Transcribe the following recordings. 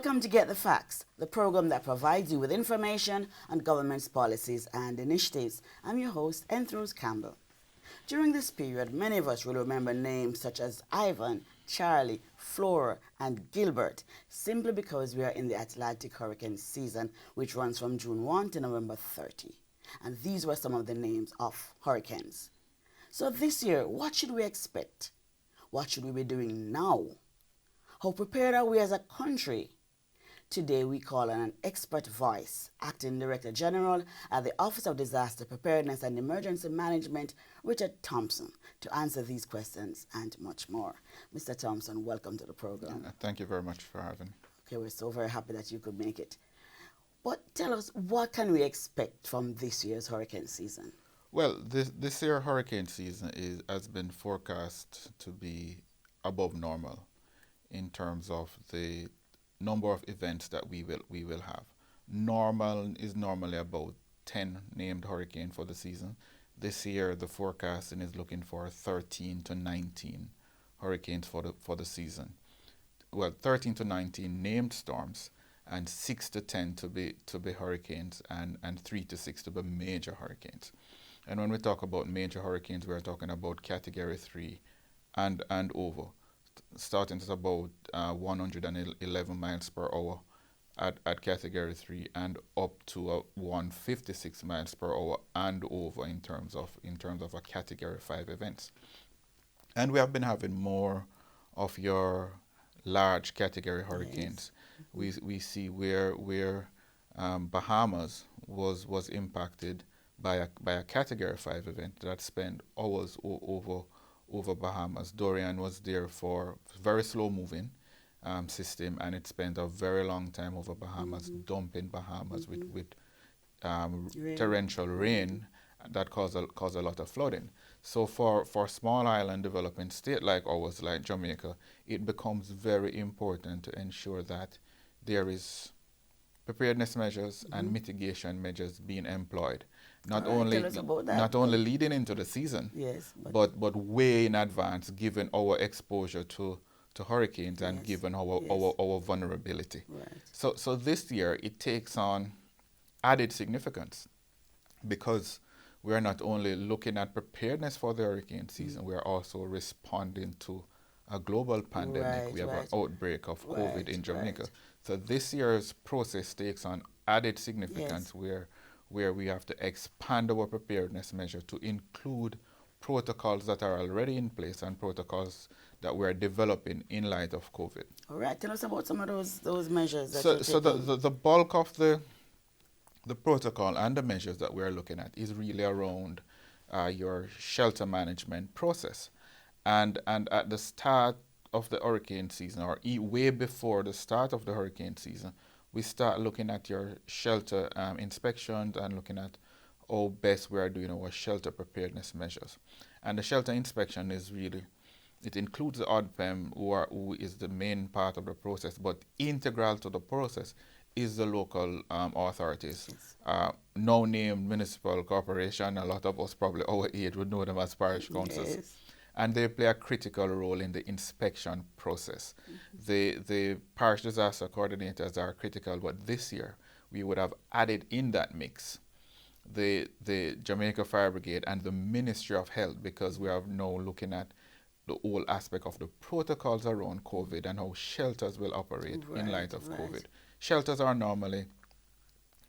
Welcome to Get the Facts, the program that provides you with information on government's policies and initiatives. I'm your host, Enthros Campbell. During this period, many of us will remember names such as Ivan, Charlie, Flora, and Gilbert, simply because we are in the Atlantic hurricane season, which runs from June 1 to November 30. And these were some of the names of hurricanes. So this year, what should we expect? What should we be doing now? How prepared are we as a country? Today we call on an expert voice, Acting Director General at the Office of Disaster Preparedness and Emergency Management, Richard Thompson, to answer these questions and much more. Mr. Thompson, welcome to the program. Thank you very much for having me. Okay, we're so very happy that you could make it. But tell us, what can we expect from this year's hurricane season? Well, this year hurricane season has been forecast to be above normal in terms of the number of events that we will have. Normal is normally about 10 named hurricanes for the season. This year the forecasting is looking for 13 to 19 hurricanes for the season. Well, 13 to 19 named storms, and 6 to 10 to be hurricanes, and 3 to 6 to be major hurricanes. And when we talk about major hurricanes, we're talking about Category 3 and over, starting at about 111 miles per hour at Category 3 and up to 156 miles per hour and over in terms of a Category 5 events. And we have been having more of your large category hurricanes. Yes. We see where Bahamas was impacted by a Category 5 event that spent hours over Bahamas. Dorian was there for very slow moving system, and it spent a very long time over Bahamas, dumping Bahamas with torrential rain that caused a lot of flooding. So for small island developing state like ours, like Jamaica, it becomes very important to ensure that there is preparedness measures and mitigation measures being employed. Not only leading into the season, yes, but way in advance, given our exposure to hurricanes and given our vulnerability. Right. So this year it takes on added significance, because we are not only looking at preparedness for the hurricane season, we are also responding to a global pandemic. Right, we have an outbreak of COVID in Jamaica. Right. So this year's process takes on added significance, where we have to expand our preparedness measure to include protocols that are already in place and protocols that we're developing in light of COVID. All right, tell us about some of those measures. So the bulk of the protocol and the measures that we're looking at is really around your shelter management process. And at the start of the hurricane season, or way before the start of the hurricane season, we start looking at your shelter inspections and looking at how best we are doing our shelter preparedness measures. And the shelter inspection is really, it includes the ODPEM, who is the main part of the process, but integral to the process is the local authorities. Yes. No named municipal corporation, a lot of us probably our age would know them as parish councils. Yes. And they play a critical role in the inspection process. The parish disaster coordinators are critical, but this year we would have added in that mix the Jamaica Fire Brigade and the Ministry of Health, because we are now looking at the whole aspect of the protocols around COVID and how shelters will operate in light of COVID. Shelters are normally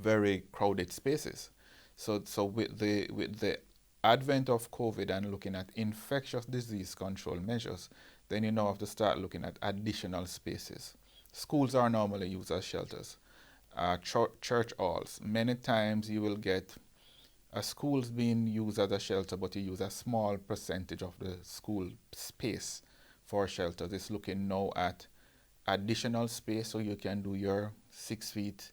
very crowded spaces. So with the advent of COVID and looking at infectious disease control measures, then you now have to start looking at additional spaces. Schools are normally used as shelters. Church halls, many times you will get schools being used as a shelter, but you use a small percentage of the school space for shelters. It's looking now at additional space, so you can do your 6 feet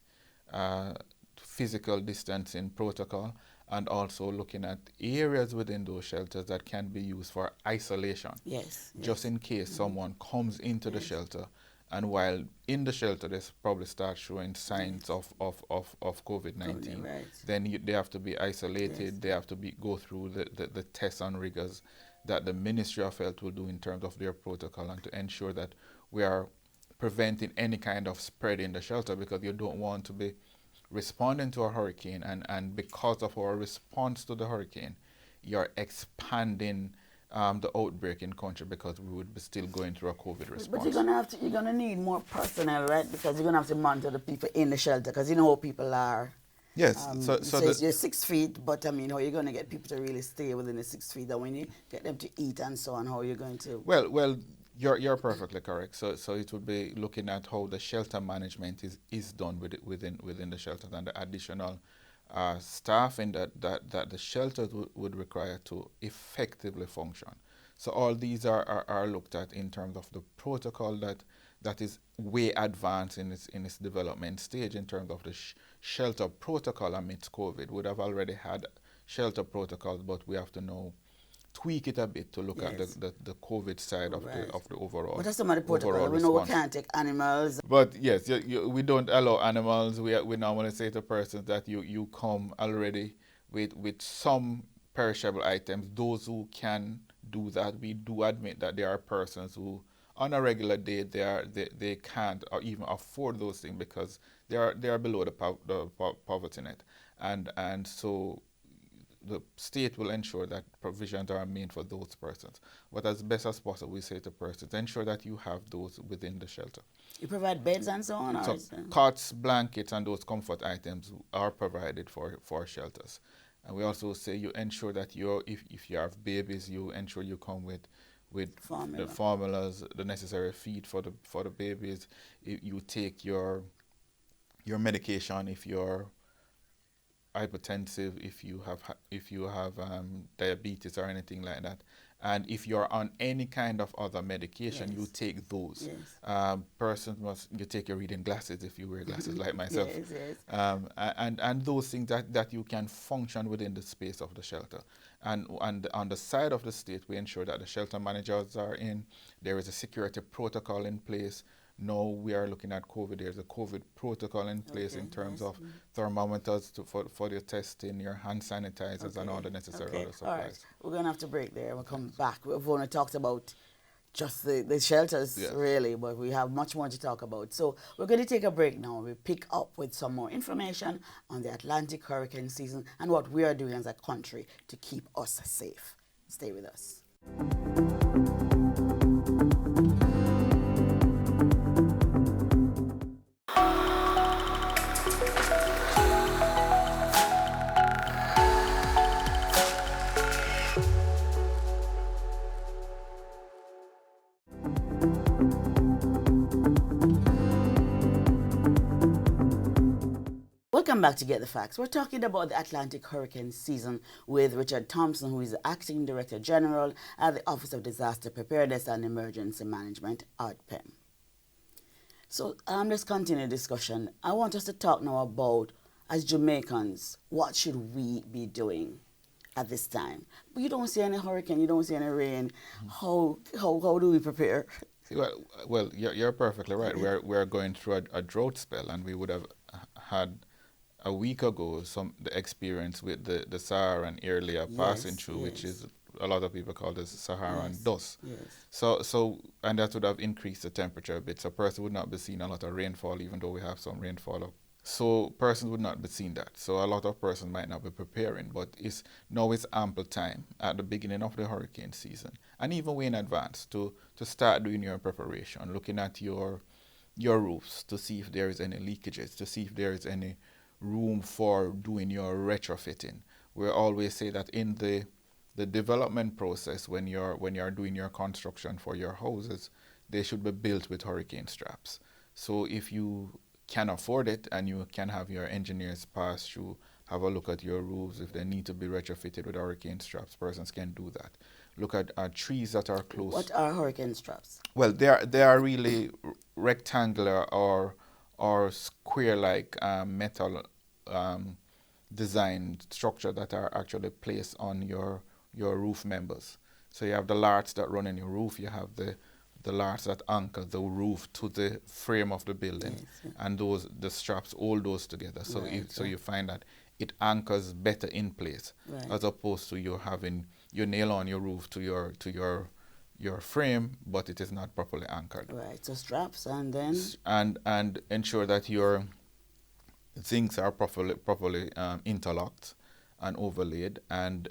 physical distancing protocol, and also looking at areas within those shelters that can be used for isolation. Yes. Just in case someone comes into the shelter, and while in the shelter they probably start showing signs of COVID-19. Right. Then they have to be isolated. They have to go through the tests and rigors that the Ministry of Health will do in terms of their protocol, and to ensure that we are preventing any kind of spread in the shelter, because you don't want to be responding to a hurricane, and because of our response to the hurricane, you're expanding the outbreak in country, because we would be still going through a COVID response. But you're gonna need more personnel, right? Because you're gonna have to monitor the people in the shelter, because you know how people are. Yes. You're 6 feet, but I mean, how are you gonna get people to really stay within the 6 feet? And when you get them to eat and so on, how are you going to? Well, you're perfectly correct. So it would be looking at how the shelter management is done within the shelters, and the additional staffing that the shelters would require to effectively function. So all these are looked at in terms of the protocol that is way advanced in its development stage, in terms of the shelter protocol amidst COVID. Would have already had shelter protocols, but we have to now tweak it a bit to look at the COVID side of the overall. But that's some of the protocol. We know we can't take animals. But yes, we don't allow animals. We normally say to persons that you come already with some perishable items. Those who can do that, we do admit that there are persons who on a regular day they can't or even afford those things, because they are below the poverty net, and so the state will ensure that provisions are made for those persons. But as best as possible, we say to persons, ensure that you have those within the shelter. You provide beds and so on? So cots, blankets, and those comfort items are provided for shelters. And we also say you ensure that if you have babies, you ensure you come with the formulas, the necessary feed for the babies. You take your medication if you're hypertensive, if you have diabetes or anything like that, and if you're on any kind of other medication, you take those. Persons you take your reading glasses if you wear glasses like myself. And those things that you can function within the space of the shelter. And on the side of the state, we ensure that the shelter managers are in. There is a security protocol in place. Now we are looking at COVID. There's a COVID protocol in place in terms of thermometers for your testing, your hand sanitizers, and all the necessary other supplies. All right. We're going to have to break there. We'll come back. We've only talked about just the shelters, really, but we have much more to talk about. So we're going to take a break now. We'll pick up with some more information on the Atlantic hurricane season and what we are doing as a country to keep us safe. Stay with us. Welcome back to Get the Facts. We're talking about the Atlantic hurricane season with Richard Thompson, who is the Acting Director General at the Office of Disaster Preparedness and Emergency Management, ODPEM. So let's continue the discussion. I want us to talk now about, as Jamaicans, what should we be doing at this time? But you don't see any hurricane, you don't see any rain. How do we prepare? Well, you're perfectly right. We're going through a drought spell, and we would have had a week ago the experience with the Saharan area passing through, which is a lot of people call this Saharan dust. So and that would have increased the temperature a bit. So person would not be seeing a lot of rainfall, even though we have some rainfall. So persons would not be seeing that. So a lot of persons might not be preparing, but now it's ample time at the beginning of the hurricane season, and even way in advance to start doing your preparation, looking at your roofs to see if there is any leakages, to see if there is any room for doing your retrofitting. We always say that in the development process, when you're doing your construction for your houses, they should be built with hurricane straps. So if you can afford it and you can have your engineers pass through, have a look at your roofs. If they need to be retrofitted with hurricane straps, persons can do that. Look at trees that are close. What are hurricane straps? Well, they are really rectangular or square-like metal designed structure that are actually placed on your roof members. So you have the lats that run in your roof. You have the lats that anchor the roof to the frame of the building, and the straps hold those together. So you find that it anchors better in place, as opposed to you having you nail on your roof to your your frame, but it is not properly anchored. Right. So straps and then. And ensure that your zincs are properly interlocked and overlaid, and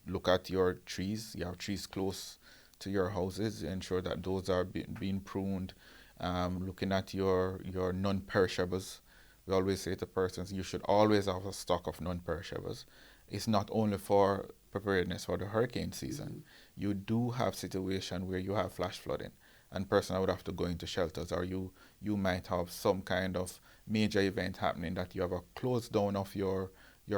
look at your trees. You have trees close to your houses. Ensure that those are being pruned. Looking at your non-perishables. We always say to persons, you should always have a stock of non-perishables. It's not only for preparedness for the hurricane season. You do have situation where you have flash flooding, and person would have to go into shelters, or you might have some kind of major event happening that you have a close down of your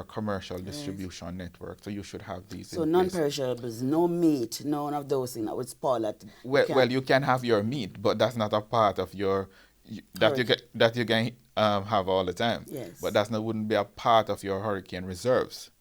commercial distribution network. So you should have these. So in place. non-perishables, no meat, none of those things that would spoil it. Well, you can have your meat, but that's not a part of your that you can have all the time. Yes. But wouldn't be a part of your hurricane reserves.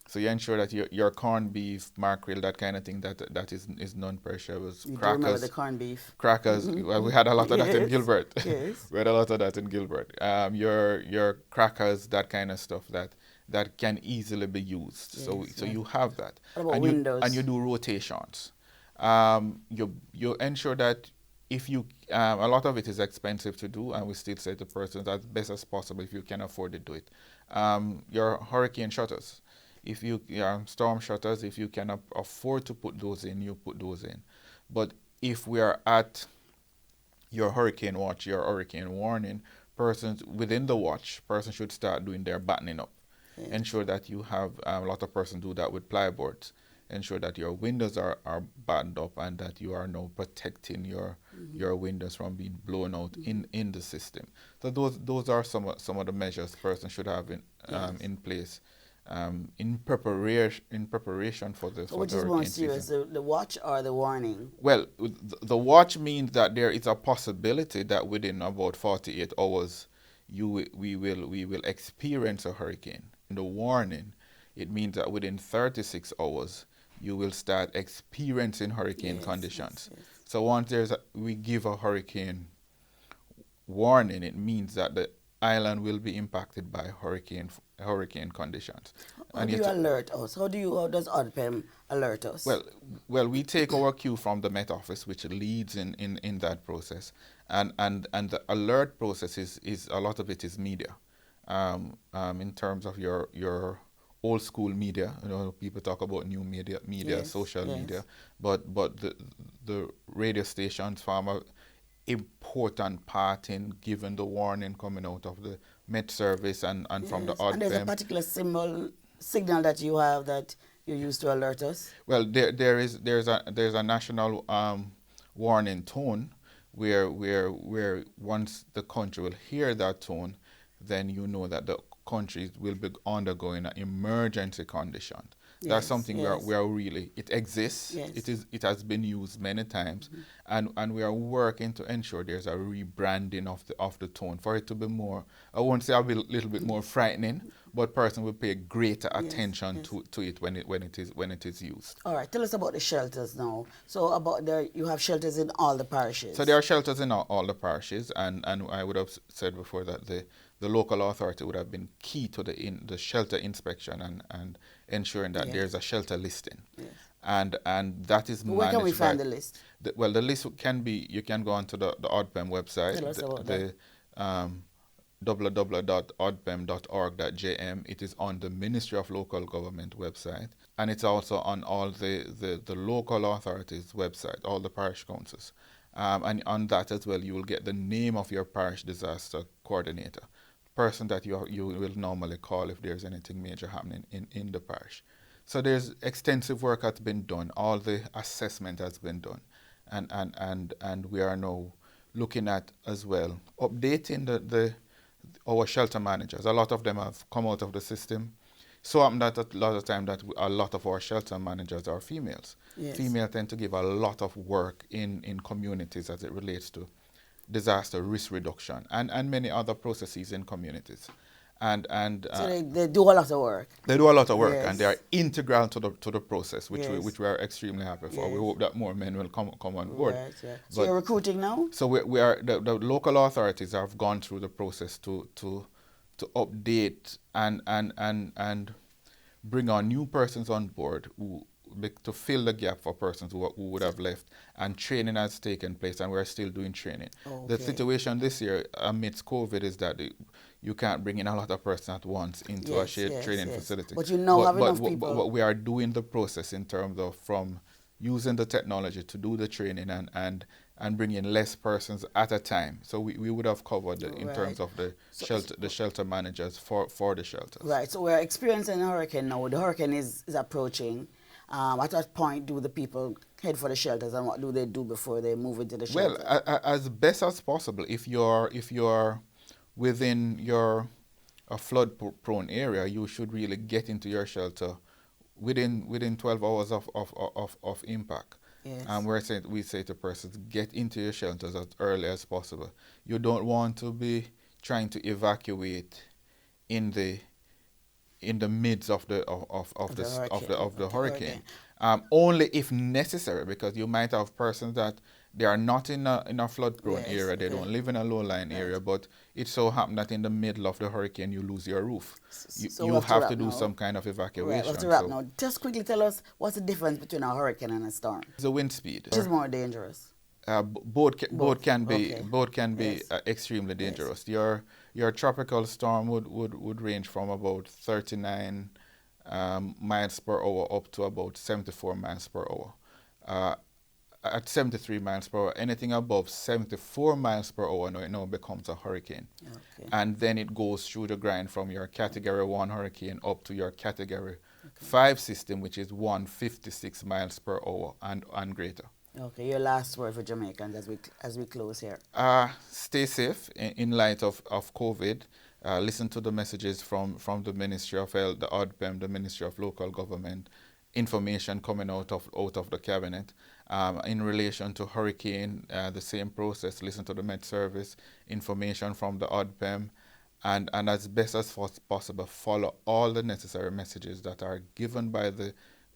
So you ensure that your corned beef, mackerel, that kind of thing, that is non-perishables. You do Crackers. remember the corned beef? Crackers. Well, we had a lot of that in Gilbert. Yes. We had a lot of that in Gilbert. Your crackers, that kind of stuff that can easily be used. Yes, So you have that. What about windows? And you do rotations. You ensure that if you a lot of it is expensive to do, and we still say to persons as best as possible if you can afford to do it. Your hurricane shutters. If you storm shutters, if you can afford to put those in, you put those in. But if we are at your hurricane watch, your hurricane warning, persons within the watch, persons should start doing their battening up. Yes. Ensure that you have a lot of persons do that with plyboards. Ensure that your windows are battened up, and that you are now protecting your windows from being blown out in the system. So those are some of the measures persons should have in place. In preparation for the Which is more serious, the watch or the warning? Well, the watch means that there is a possibility that within about 48 hours we will experience a hurricane. In the warning, it means that within 36 hours you will start experiencing hurricane conditions. Yes. So once we give a hurricane warning, it means that the island will be impacted by hurricane conditions. How do you alert us? How does ODPEM alert us? Well, we take our cue from the Met Office, which leads in that process, and the alert process is a lot of it is media, in terms of your old school media. People talk about new media, yes, social media, but the radio stations form a important part in giving the warning coming out of the Met Service and from the ODPEM. And there's a particular signal that you have that you use to alert us? Well, there's a national warning tone where once the country will hear that tone, then you know that the country will be undergoing an emergency condition. Yes, that's something we are really, it exists. Yes. It has been used many times, and we are working to ensure there's a rebranding of the tone for it to be more, I won't say a little bit more frightening, but person will pay greater attention to it when it is used. All right, tell us about the shelters now. So you have shelters in all the parishes. So there are shelters in all the parishes, and I would have said before that the local authority would have been key to the shelter inspection and ensuring that there's a shelter listing. Yes. And that is managed. Where can we find the list? The list can be, you can go onto the ODPEM website. Tell us about that. www.odpem.org.jm. It is on the Ministry of Local Government website, and it's also on all the local authorities' website, all the parish councils. And on that as well, you will get the name of your parish disaster coordinator, person that you will normally call if there's anything major happening in the parish. So there's extensive work that's been done. All the assessment has been done, and we are now looking at as well updating our shelter managers. A lot of them have come out of the system. So that a lot of time that a lot of our shelter managers are females. Yes. Females tend to give a lot of work in communities as it relates to disaster risk reduction and many other processes in communities. So they do a lot of work. They do a lot of work, yes, and they are integral to the process, which yes, we are extremely happy for. Yes. We hope that more men will come on board. Right, yeah. So you're recruiting now? So we are the local authorities have gone through the process to update and bring on new persons on board to fill the gap for persons who would have left, and training has taken place, and we're still doing training. Okay. The situation this year amidst COVID is that you can't bring in a lot of persons at once into a shared training facility. But you know, have enough people. But we are doing the process in terms of from using the technology to do the training and bring in less persons at a time. So we would have covered in terms of the shelter managers for the shelters. Right. So we're experiencing a hurricane now. The hurricane is approaching. At what point do the people head for the shelters, and what do they do before they move into the shelter? Well, as best as possible, if you're within a flood-prone area, you should really get into your shelter within 12 hours of impact. Yes. And we say to persons, get into your shelters as early as possible. You don't want to be trying to evacuate in the midst of the hurricane. Only if necessary, because you might have persons that they are not in a flood-prone area. They don't live in a low-lying area, but it so happened that in the middle of the hurricane you lose your roof. You have to do some kind of evacuation. Right, we have to wrap now. Just quickly tell us what's the difference between a hurricane and a storm. The wind speed. Which is more dangerous? Both can be extremely dangerous. Yes. Your tropical storm would range from about 39 miles per hour up to about 74 miles per hour. At 73 miles per hour, anything above 74 miles per hour now becomes a hurricane. Okay. And then it goes through the grind from your Category 1 hurricane up to your Category 5 system, which is 156 miles per hour and greater. Okay, your last word for Jamaicans as we close here. Stay safe in light of COVID. Listen to the messages from the Ministry of Health, the ODPEM, the Ministry of Local Government, information coming out of the cabinet. In relation to hurricane, the same process. Listen to the Met Service, information from the ODPEM, and as best as possible, follow all the necessary messages that are given by the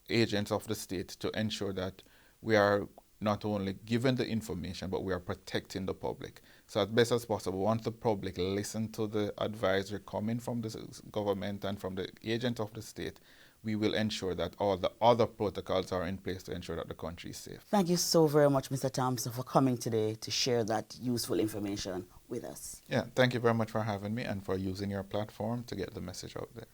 agents of the state to ensure that we are not only given the information, but we are protecting the public. So as best as possible, once the public listen to the advisory coming from the government and from the agent of the state, we will ensure that all the other protocols are in place to ensure that the country is safe. Thank you so very much, Mr. Thompson, for coming today to share that useful information with us. Yeah, thank you very much for having me and for using your platform to get the message out there.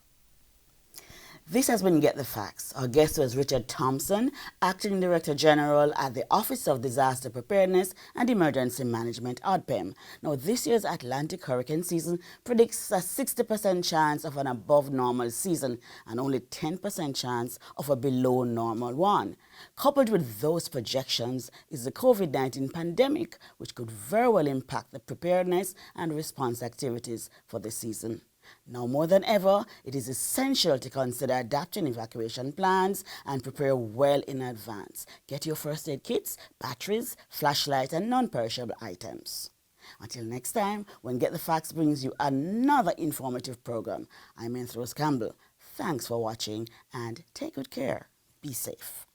This has been Get the Facts. Our guest was Richard Thompson, Acting Director General at the Office of Disaster Preparedness and Emergency Management, ODPEM. Now, this year's Atlantic hurricane season predicts a 60% chance of an above normal season and only 10% chance of a below normal one. Coupled with those projections is the COVID-19 pandemic, which could very well impact the preparedness and response activities for the season. Now more than ever, it is essential to consider adapting evacuation plans and prepare well in advance. Get your first aid kits, batteries, flashlight, and non-perishable items. Until next time, when Get the Facts brings you another informative program, I'm Rose Campbell. Thanks for watching and take good care. Be safe.